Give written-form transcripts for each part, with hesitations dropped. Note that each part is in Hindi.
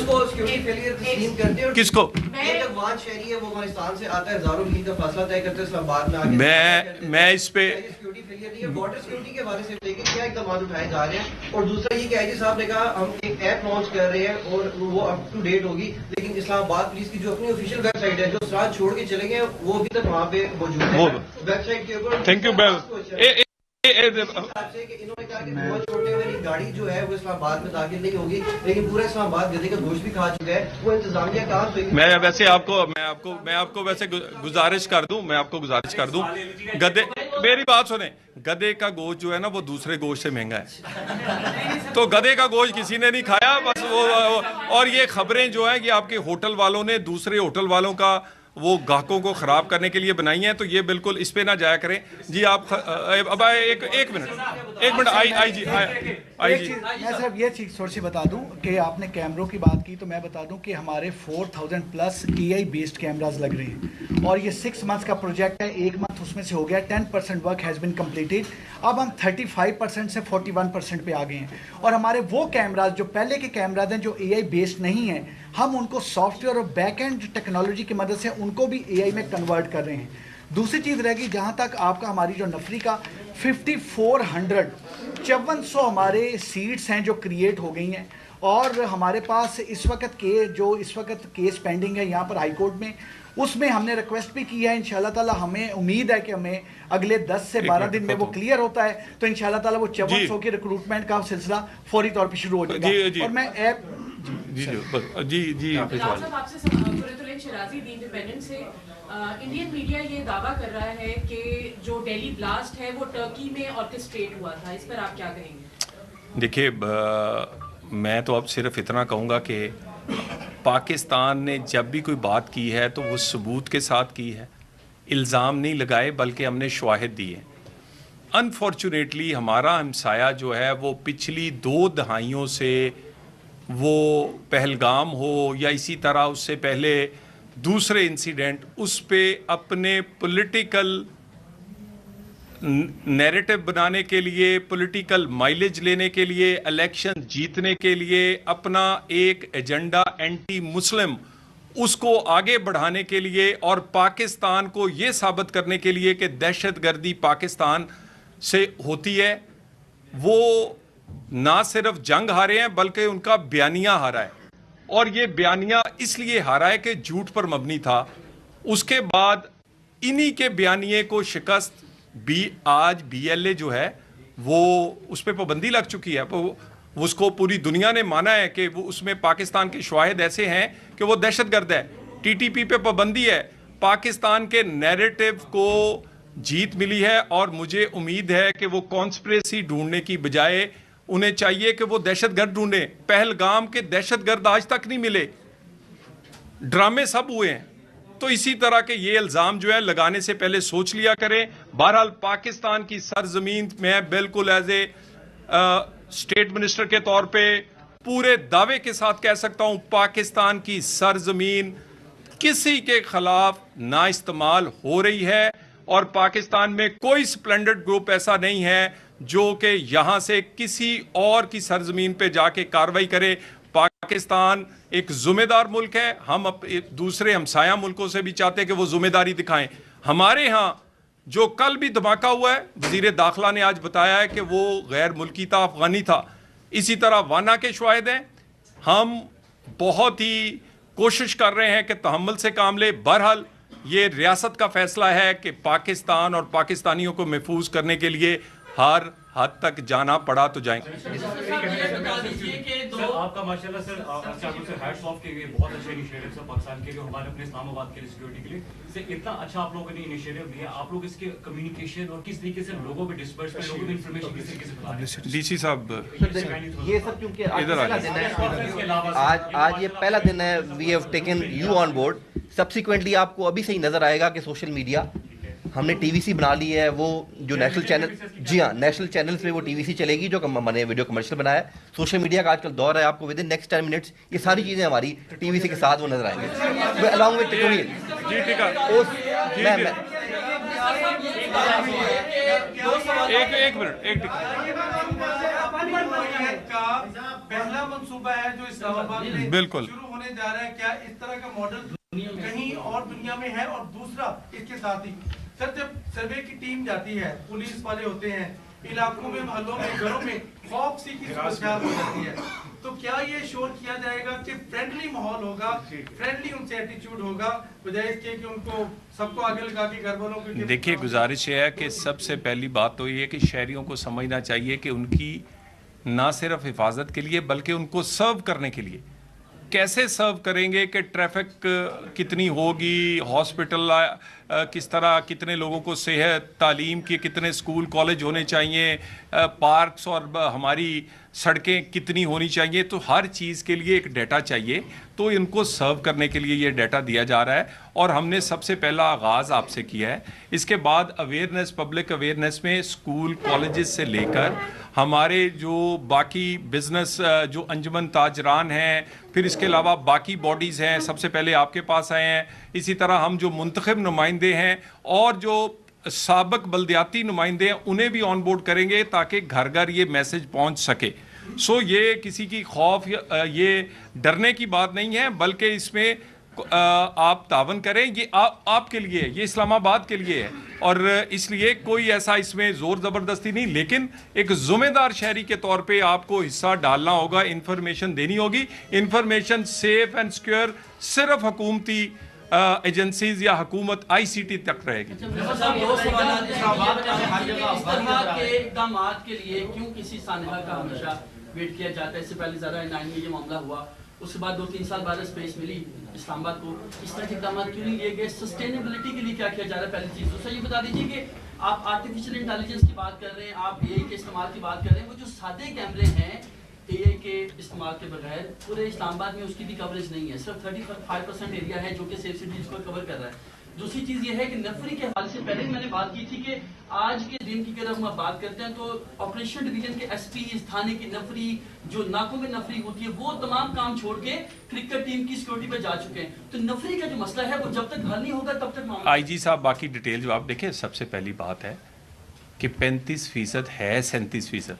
उसको सिक्योरिटी फेलियर तस्लीम करते हैं। किसको? एक अफगान शहरी है, वो अफगानिस्तान से आता है, हजारों मील का फासला तय करते हैं, इस्लामाबाद में आके मैं इस पे सिक्योरिटी फेलियर नहीं है। बॉर्डर सिक्योरिटी के हवाले से लेके क्या इकदाम उठाए जा रहे हैं? और दूसरा ये कि आईजी साहब ने कहा हम एक ऐप लॉन्च कर रहे हैं और वो अप टू डेट होगी, लेकिन इस्लामाबाद पुलिस की जो अपनी ऑफिशियल वेबसाइट है, जो सराज छोड़ के चले गए, वो अभी तक वहाँ पे मौजूद है वेबसाइट के ऊपर। थैंक यू इन्होंने कहा कि धुआं छोड़ने वाली गाड़ी जो है वो इस्लामाबाद में दाखिल नहीं होगी, लेकिन पूरा इस्लामाबाद गधे का गोश्त भी खा चुका है। वो इंतजामिया कहाँ से? मैं आपको वैसे गुजारिश कर दूं, गधे, मेरी बात सुने, गधे का गोश्त जो है ना वो दूसरे गोश्त से महंगा है, तो गधे का गोश्त किसी ने नहीं खाया बस वो। और ये खबरें जो है कि आपके होटल वालों ने दूसरे होटल वालों का वो ग्राहकों को खराब करने के लिए बनाई हैं, तो ये बिल्कुल इस पे ना जाया करें जी। आप अब एक मिनट आई जी मैं सिर्फ ये चीज़ थोड़ी सी बता दूं कि आपने कैमरों की बात की, तो मैं बता दूं कि हमारे 4000 प्लस AI बेस्ड कैमराज लग रहे हैं और ये 6 मंथ्स का प्रोजेक्ट है। 1 मंथ उसमें से हो गया, 10% वर्क हैज़ बिन कम्प्लीटेड। अब हम 35% से 41% पे आ गए हैं और हमारे वो कैमराज जो पहले के कैमराज हैं जो AI बेस्ड नहीं हैं, हम उनको सॉफ्टवेयर और बैक एंड टेक्नोलॉजी की मदद से उनको भी AI में कन्वर्ट कर रहे हैं। दूसरी चीज़ रहेगी, जहाँ तक आपका हमारी जो नफरी का 5400 हमारे सीट्स हैं जो क्रिएट हो गई हैं और हमारे पास इस वक्त केस पेंडिंग है यहाँ पर हाई कोर्ट में, उसमें हमने रिक्वेस्ट भी की है। इंशाल्लाह ताला हमें उम्मीद है कि हमें अगले 10 से 12 दिन में वो क्लियर होता है, तो इंशाल्लाह ताला वो 5400 की रिक्रूटमेंट का सिलसिला फौरी तौर पर शुरू हो जाएगा। और मैं ऐप इंडियन मीडिया ये दावा कर रहा है कि जो दिल्ली ब्लास्ट है वो टर्की में ऑर्केस्ट्रेट हुआ था, इस पर आप क्या कहेंगे? देखिए, मैं तो अब सिर्फ इतना कहूँगा कि पाकिस्तान ने जब भी कोई बात की है तो वो सबूत के साथ की है, इल्ज़ाम नहीं लगाए बल्कि हमने शवाहिद दिए। अनफॉर्चुनेटली हमारा हमसाया जो है वो पिछली 2 दहाइयों से, वो पहलगाम हो या इसी तरह उससे पहले दूसरे इंसिडेंट, उस पे अपने पॉलिटिकल नैरेटिव बनाने के लिए, पॉलिटिकल माइलेज लेने के लिए, इलेक्शन जीतने के लिए अपना एक एजेंडा एंटी मुस्लिम उसको आगे बढ़ाने के लिए और पाकिस्तान को ये साबित करने के लिए कि दहशतगर्दी पाकिस्तान से होती है, वो ना सिर्फ जंग हारे हैं बल्कि उनका बयानिया हारा है। और ये बयानिया इसलिए हारा है कि झूठ पर मबनी था। उसके बाद इन्हीं के बयानिए को शिकस्त आज BLA जो है वो उस पर पाबंदी लग चुकी है। उसको पूरी दुनिया ने माना है कि वो उसमें पाकिस्तान के शवाहिद ऐसे हैं कि वो दहशतगर्द है। TTP पे पाबंदी है। पाकिस्तान के नैरेटिव को जीत मिली है और मुझे उम्मीद है कि वो कॉन्स्पिरेसी ढूंढने की बजाय उन्हें चाहिए कि वो दहशतगर्द ढूंढे। पहलगाम के दहशतगर्द आज तक नहीं मिले, ड्रामे सब हुए हैं। तो इसी तरह के ये इल्ज़ाम जो है लगाने से पहले सोच लिया करें। बहरहाल पाकिस्तान की सरजमीन में बिल्कुल एज ए स्टेट मिनिस्टर के तौर पे पूरे दावे के साथ कह सकता हूं, पाकिस्तान की सरजमीन किसी के खिलाफ ना इस्तेमाल हो रही है और पाकिस्तान में कोई स्प्लेंडर्ड ग्रुप ऐसा नहीं है जो कि यहां से किसी और की सरजमीन पे जाके कार्रवाई करे। पाकिस्तान एक जिम्मेदार मुल्क है। हम दूसरे हमसाया मुल्कों से भी चाहते हैं कि वो जिम्मेदारी दिखाएं। हमारे यहाँ जो कल भी धमाका हुआ है, वजीर दाखिला ने आज बताया है कि वो गैर मुल्की था, अफगानी था। इसी तरह वाना के शवाहिद हैं। हम बहुत ही कोशिश कर रहे हैं कि तहम्मुल से काम ले। बहरहाल ये रियासत का फैसला है कि पाकिस्तान और पाकिस्तानियों को महफूज करने के लिए हर हद तक जाना पड़ा तो जाएंगे। आपका माशाल्लाह सर, हैट्स ऑफ के लिए बहुत अच्छे इनिशिएटिव है पाकिस्तान के लिए, हमारे अपने इस्लामाबाद के लिए सिक्योरिटी के लिए। सर इतना अच्छा आप लोगों ने इनिशिएटिव लिया, आप लोग इसके कम्युनिकेशन और किस तरीके से लोगों पे डिस्पर्स करें, लोगों को इंफॉर्मेशन किस तरीके से फैलाएं। डीसी साहब ये सब क्योंकि आज ये पहला दिन है, we have taken you on board. Subsequently आपको अभी से ही नजर आएगा कि सोशल मीडिया हमने TVC बना ली है, वो जो नेशनल चैनल, जी हाँ, नेशनल चैनल्स पे वो TVC चलेगी जो मैंने वीडियो कमर्शियल बनाया है। सोशल मीडिया का आजकल दौर है, आपको विद इन नेक्स्ट 10 मिनट्स ये सारी चीज़ें हमारी TVC के साथ वो नजर आएंगे अलॉन्ग विद ट्यूटोरियल। जी ठीक है, एक मिनट, एक पहला मंसूबा सूबा है जो इस्लामाबाद में बिल्कुल शुरू होने जा रहा है, क्या इस तरह का मॉडल कहीं और दुनिया में है? और दूसरा इसके साथ ही सर, जब सर्वे की टीम जाती है, पुलिस वाले होते हैं, इलाकों में, मोहल्लों में, घरों में खौफ सी की सूरत हो जाती है, तो क्या ये श्योर किया जाएगा कि फ्रेंडली माहौल होगा, फ्रेंडली उनसे एटीट्यूड होगा, बजाय इसके कि उनको सबको आगे लगा के घर वालों को? देखिए, गुजारिश है कि सबसे पहली बात तो ये है कि शहरियों को समझना चाहिए कि उनकी ना सिर्फ हिफाजत के लिए बल्कि उनको सर्व करने के लिए कैसे सर्व करेंगे, कि ट्रैफिक कितनी होगी, हॉस्पिटल किस तरह, कितने लोगों को सेहत, तालीम के कितने स्कूल कॉलेज होने चाहिए, पार्क्स और हमारी सड़कें कितनी होनी चाहिए, तो हर चीज़ के लिए एक डाटा चाहिए। तो इनको सर्व करने के लिए ये डाटा दिया जा रहा है और हमने सबसे पहला आगाज़ आपसे किया है। इसके बाद अवेयरनेस, पब्लिक अवेयरनेस में स्कूल कॉलेजेस से लेकर हमारे जो बाकी बिजनेस जो अंजुमन ताजरान हैं, फिर इसके अलावा बाकी बॉडीज़ हैं, सबसे पहले आपके पास आए हैं, इसी तरह हम जो मुंतखब नुमाइंदे हैं और जो साबिक बल्दियाती नुमाइंदे हैं उन्हें भी ऑन बोर्ड करेंगे ताकि घर घर ये मैसेज पहुंच सके। सो ये किसी की खौफ, ये डरने की बात नहीं है, बल्कि इसमें आप तावन करें, ये आपके लिए, ये इस्लामाबाद के लिए है और इसलिए कोई ऐसा इसमें ज़ोर ज़बरदस्ती नहीं, लेकिन एक ज़िम्मेदार शहरी के तौर पे आपको हिस्सा डालना होगा, इंफॉर्मेशन देनी होगी। इंफॉर्मेशन सेफ एंड सिक्योर सिर्फ हुकूमती एजेंसीज या हुकूमत ICT तक रहेगी। इकदामात के लिए क्यों किसी सानहा का हमेशा वेट किया जाता है? इससे पहले ज़रा 9 में ये मामला हुआ, उसके बाद 2-3 साल बाद स्पेस मिली इस्लामाबाद को, इस तरह के इकदाम क्यों नहीं लिए गए? सस्टेनेबिलिटी के लिए क्या किया जा रहा है? पहली चीज़। दूसरा ये बता दीजिए कि आप आर्टिफिशियल इंटेलिजेंस की बात कर रहे हैं, आप AI के इस्तेमाल की बात कर रहे हैं, वो जो सादे कैमरे हैं AI के इस्तेमाल के बगैर पूरे इस्लामाबाद में उसकी भी कवरेज नहीं है, सिर्फ 35% एरिया है जो कि सेफ सिटीज को कवर कर रहा है। दूसरी चीज़ ये है कि नफरी के हवाले से पहले मैंने बात की थी कि आज के दिन की अगर हम बात करते हैं तो ऑपरेशन डिवीजन के SP थाने की नफरी, जो नाकों में नफरी होती है, वो तमाम काम छोड़ के क्रिकेट टीम की सिक्योरिटी पे जा चुके हैं। तो नफरी का जो मसला है वो जब तक हल नहीं होगा तब तक मामला। IG साहब बाकी डिटेल जवाब देखें। सबसे पहली बात है कि 35% है 37%,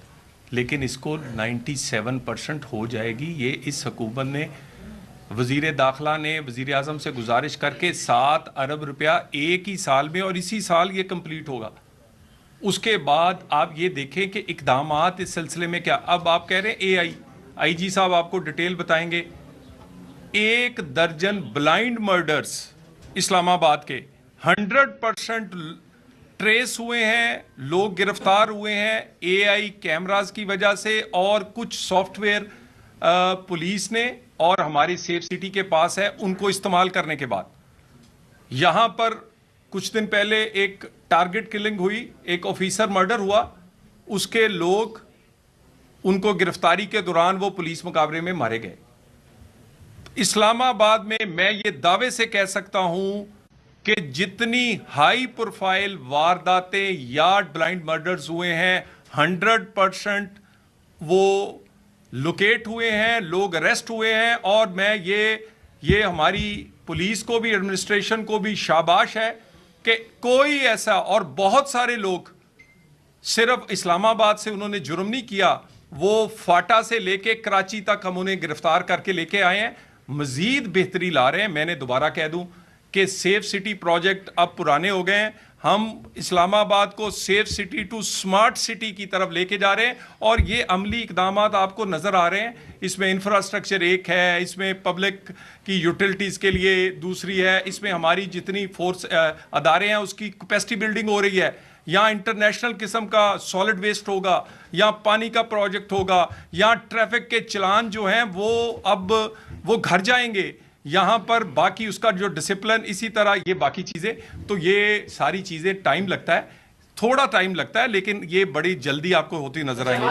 लेकिन इसको 97% हो जाएगी। ये इस हुकूमत ने, वज़ीर दाखिला ने वज़ीर आज़म से गुजारिश करके 7 अरब रुपया एक ही साल में, और इसी साल ये कंप्लीट होगा। उसके बाद आप ये देखें कि इक़दामात इस सिलसिले में क्या। अब आप कह रहे हैं AI, IG साहब आपको डिटेल बताएंगे। 1 दर्जन ब्लाइंड मर्डर्स इस्लामाबाद के 100% ट्रेस हुए हैं, लोग गिरफ्तार हुए हैं AI कैमरास की वजह से, और कुछ सॉफ्टवेयर पुलिस ने और हमारी सेफ सिटी के पास है, उनको इस्तेमाल करने के बाद। यहां पर कुछ दिन पहले एक टारगेट किलिंग हुई, एक ऑफिसर मर्डर हुआ, उसके लोग, उनको गिरफ्तारी के दौरान वो पुलिस मुकाबले में मारे गए। इस्लामाबाद में मैं ये दावे से कह सकता हूं कि जितनी हाई प्रोफाइल वारदातें या ब्लाइंड मर्डर्स हुए हैं, 100% वो लोकेट हुए हैं, लोग अरेस्ट हुए हैं। और मैं ये हमारी पुलिस को भी, एडमिनिस्ट्रेशन को भी शाबाश है कि कोई ऐसा, और बहुत सारे लोग सिर्फ इस्लामाबाद से उन्होंने जुर्म नहीं किया, वो फाटा से लेके कराची तक हम उन्हें गिरफ्तार करके लेके आए हैं, मजीद बेहतरी ला रहे हैं। मैंने दोबारा कह दूं कि सेफ सिटी प्रोजेक्ट अब पुराने हो गए हैं, हम इस्लामाबाद को safe city to smart city की तरफ लेके जा रहे हैं, और ये अमली इकदामात आपको नज़र आ रहे हैं। इसमें इंफ्रास्ट्रक्चर एक है, इसमें पब्लिक की यूटिलिटीज़ के लिए दूसरी है, इसमें हमारी जितनी फोर्स अदारे हैं उसकी कैपेसिटी बिल्डिंग हो रही है। यहाँ इंटरनेशनल किस्म का सॉलिड वेस्ट होगा, यहाँ पानी का प्रोजेक्ट होगा, यहाँ ट्रैफिक के चलान जो हैं वो अब वो घर जाएंगे, यहाँ पर बाकी उसका जो डिसिप्लिन, इसी तरह ये बाकी चीज़ें। तो ये सारी चीज़ें टाइम लगता है, थोड़ा टाइम लगता है, लेकिन ये बड़ी जल्दी आपको होती नजर आएंगी।